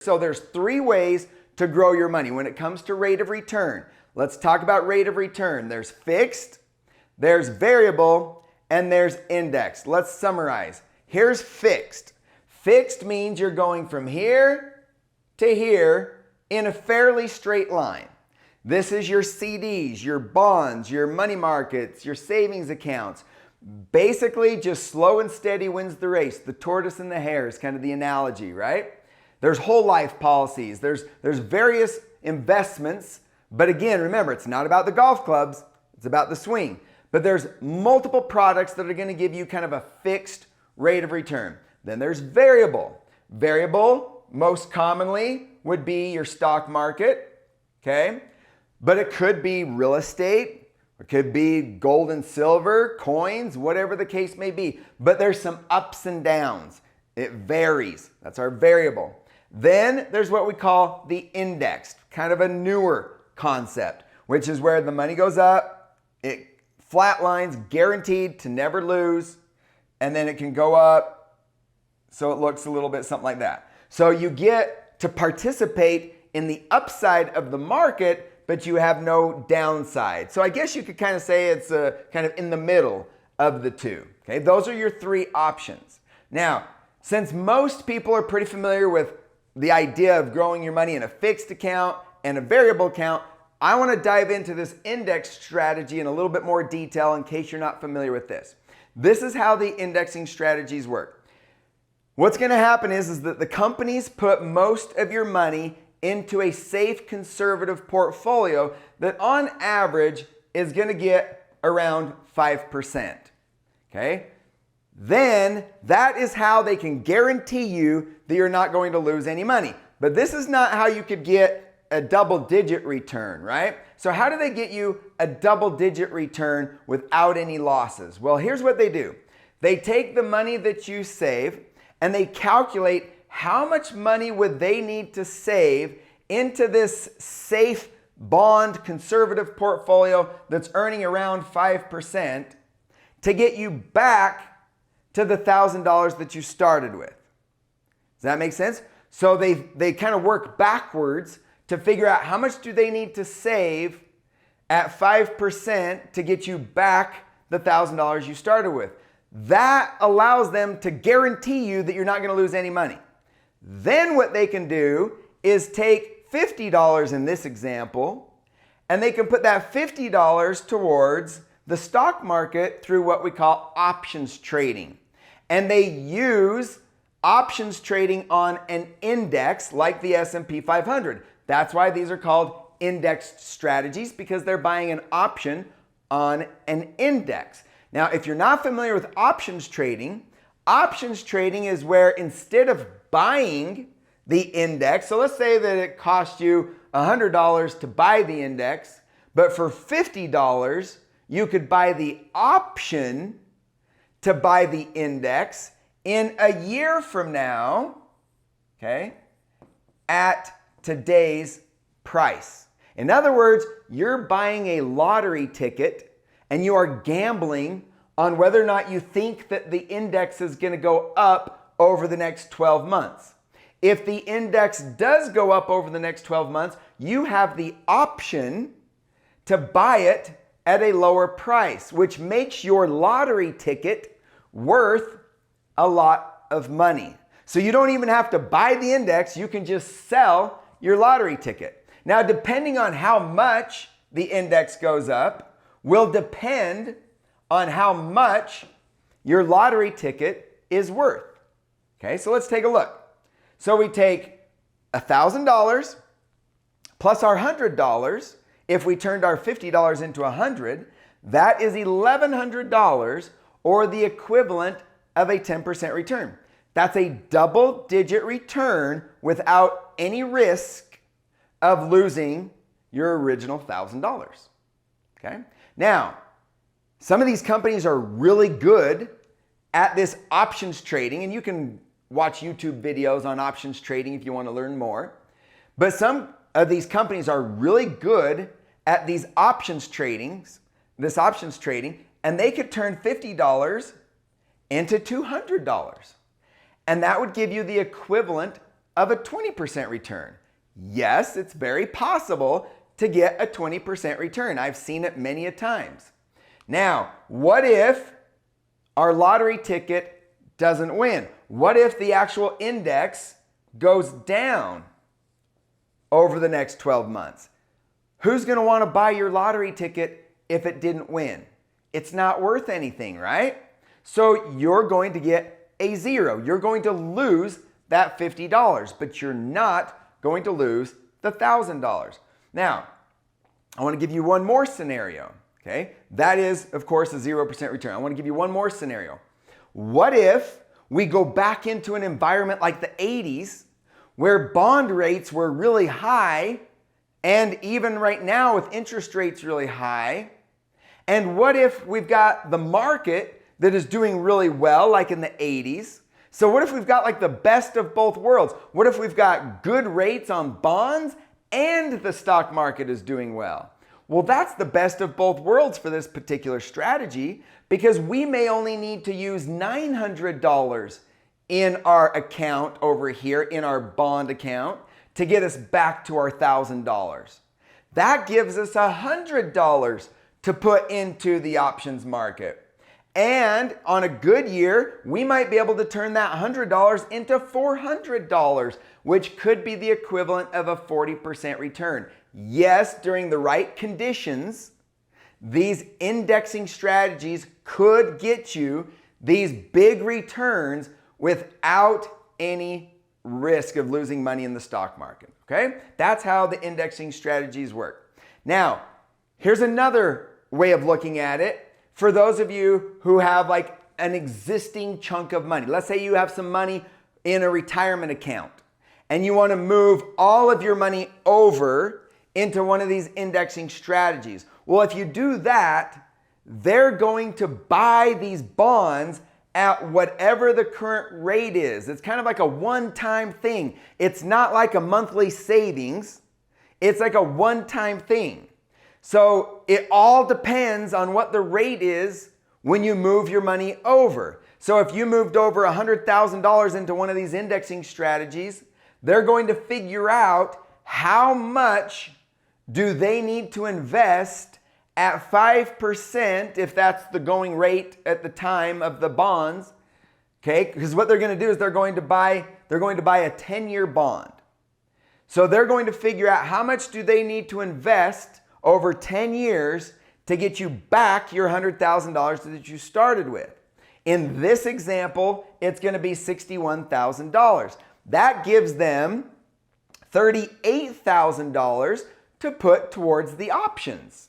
So there's three ways to grow your money when it comes to rate of return. Let's talk about rate of return. There's fixed, there's variable, and there's indexed. Let's summarize. Here's fixed. Fixed means you're going from here to here in a fairly straight line. This is your CDs, your bonds, your money markets, your savings accounts. Basically, just slow and steady wins the race. The tortoise and the hare is kind of the analogy, right? There's whole life policies. There's various investments. But again, remember, it's not about the golf clubs. It's about the swing. But there's multiple products that are going to give you kind of a fixed rate of return. Then there's variable. Variable, most commonly, would be your stock market, okay? But it could be real estate. It could be gold and silver, coins, whatever the case may be. But there's some ups and downs. It varies. That's our variable. Then there's what we call the indexed, kind of a newer concept, which is where the money goes up, it flatlines, guaranteed to never lose, and then it can go up, so it looks a little bit something like that. So you get to participate in the upside of the market, but you have no downside. So I guess you could kind of say it's kind of in the middle of the two. Okay, those are your three options. Now, since most people are pretty familiar with the idea of growing your money in a fixed account and a variable account, I want to dive into this index strategy in a little bit more detail in case you're not familiar with this. This is how the indexing strategies work. What's going to happen is that the companies put most of your money into a safe conservative portfolio that on average is going to get around 5%. Okay? Then that is how they can guarantee you that you're not going to lose any money. But this is not how you could get a double-digit return, right? So how do they get you a double-digit return without any losses? Well, here's what they do. They take the money that you save and they calculate how much money would they need to save into this safe bond conservative portfolio that's earning around 5% to get you back to the $1,000 that you started with. Does that make sense? So they kind of work backwards to figure out how much do they need to save at 5% to get you back the $1,000 you started with. That allows them to guarantee you that you're not going to lose any money. Then what they can do is take $50 in this example, and they can put that $50 towards the stock market through what we call options trading. And they use options trading on an index like the S&P 500. That's why these are called indexed strategies, because they're buying an option on an index. Now, if you're not familiar with options trading is where instead of buying the index, so let's say that it cost you $100 to buy the index, but for $50, you could buy the option to buy the index in a year from now, okay, at today's price. In other words, you're buying a lottery ticket and you are gambling on whether or not you think that the index is going to go up over the next 12 months. If the index does go up over the next 12 months, you have the option to buy it at a lower price, which makes your lottery ticket worth a lot of money. So you don't even have to buy the index, you can just sell your lottery ticket. Now, depending on how much the index goes up will depend on how much your lottery ticket is worth. Okay, so let's take a look. So we take $1,000 plus our $100. If we turned our $50 into $100, that is $1,100 or the equivalent of a 10% return. That's a double-digit return without any risk of losing your original $1,000. Okay? Now, some of these companies are really good at this options trading, and you can watch YouTube videos on options trading if you want to learn more. But some of these companies are really good at these options trading, and they could turn $50 into $200. And that would give you the equivalent of a 20% return? Yes, it's very possible to get a 20% return. I've seen it many a times. Now, what if our lottery ticket doesn't win? What if the actual index goes down over the next 12 months? Who's going to want to buy your lottery ticket if it didn't win? It's not worth anything, right? So you're going to get a zero. You're going to lose that $50, but you're not going to lose the $1,000. Now, I want to give you one more scenario, okay? That is, of course, a 0% return. I want to give you one more scenario. What if we go back into an environment like the 80s where bond rates were really high, and even right now with interest rates really high? And what if we've got the market that is doing really well, like in the 80s? So what if we've got like the best of both worlds? What if we've got good rates on bonds and the stock market is doing well? Well, that's the best of both worlds for this particular strategy, because we may only need to use $900 in our account over here, in our bond account, to get us back to our $1,000. That gives us $100 to put into the options market. And on a good year, we might be able to turn that $100 into $400, which could be the equivalent of a 40% return. Yes, during the right conditions, these indexing strategies could get you these big returns without any risk of losing money in the stock market, okay? That's how the indexing strategies work. Now, here's another way of looking at it. For those of you who have like an existing chunk of money, let's say you have some money in a retirement account and you want to move all of your money over into one of these indexing strategies. Well, if you do that, they're going to buy these bonds at whatever the current rate is. It's kind of like a one-time thing. It's not like a monthly savings. It's like a one-time thing. So it all depends on what the rate is when you move your money over. So if you moved over $100,000 into one of these indexing strategies, they're going to figure out how much do they need to invest at 5%, if that's the going rate at the time of the bonds, okay? Because what they're going to do is they're going to buy a 10-year bond. So they're going to figure out how much do they need to invest over 10 years to get you back your $100,000 that you started with. In this example, it's going to be $61,000. That gives them $38,000 to put towards the options.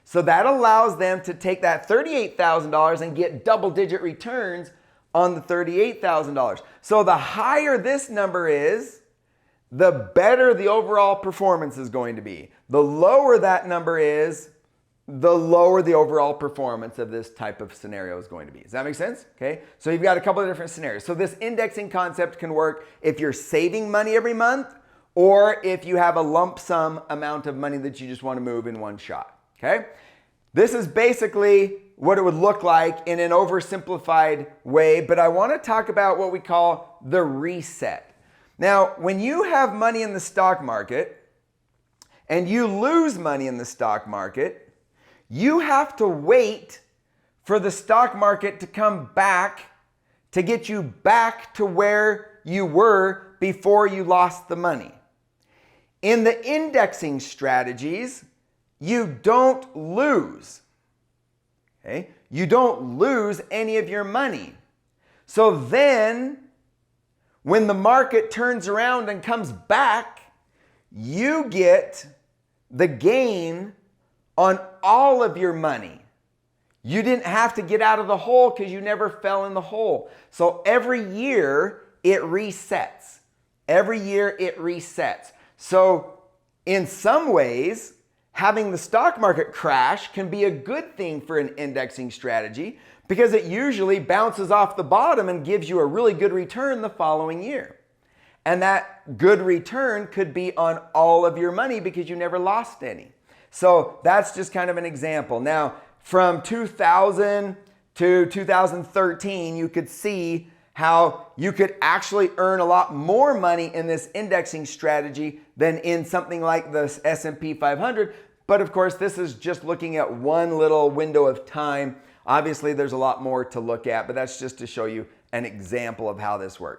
So that allows them to take that $38,000 and get double-digit returns on the $38,000. So the higher this number is, the better the overall performance is going to be. The lower that number is, the lower the overall performance of this type of scenario is going to be. Does that make sense? Okay. So you've got a couple of different scenarios. So this indexing concept can work if you're saving money every month, or if you have a lump sum amount of money that you just want to move in one shot. Okay. This is basically what it would look like in an oversimplified way, but I want to talk about what we call the reset. Now, when you have money in the stock market and you lose money in the stock market, you have to wait for the stock market to come back to get you back to where you were before you lost the money. In the indexing strategies, you don't lose. Okay? You don't lose any of your money. So then, when the market turns around and comes back, you get the gain on all of your money. You didn't have to get out of the hole because you never fell in the hole. So every year it resets. Every year it resets. So in some ways, having the stock market crash can be a good thing for an indexing strategy because it usually bounces off the bottom and gives you a really good return the following year. And that good return could be on all of your money because you never lost any. So that's just kind of an example. Now, from 2000 to 2013, you could see how you could actually earn a lot more money in this indexing strategy than in something like the S&P 500. But of course, this is just looking at one little window of time. Obviously, there's a lot more to look at, but that's just to show you an example of how this works.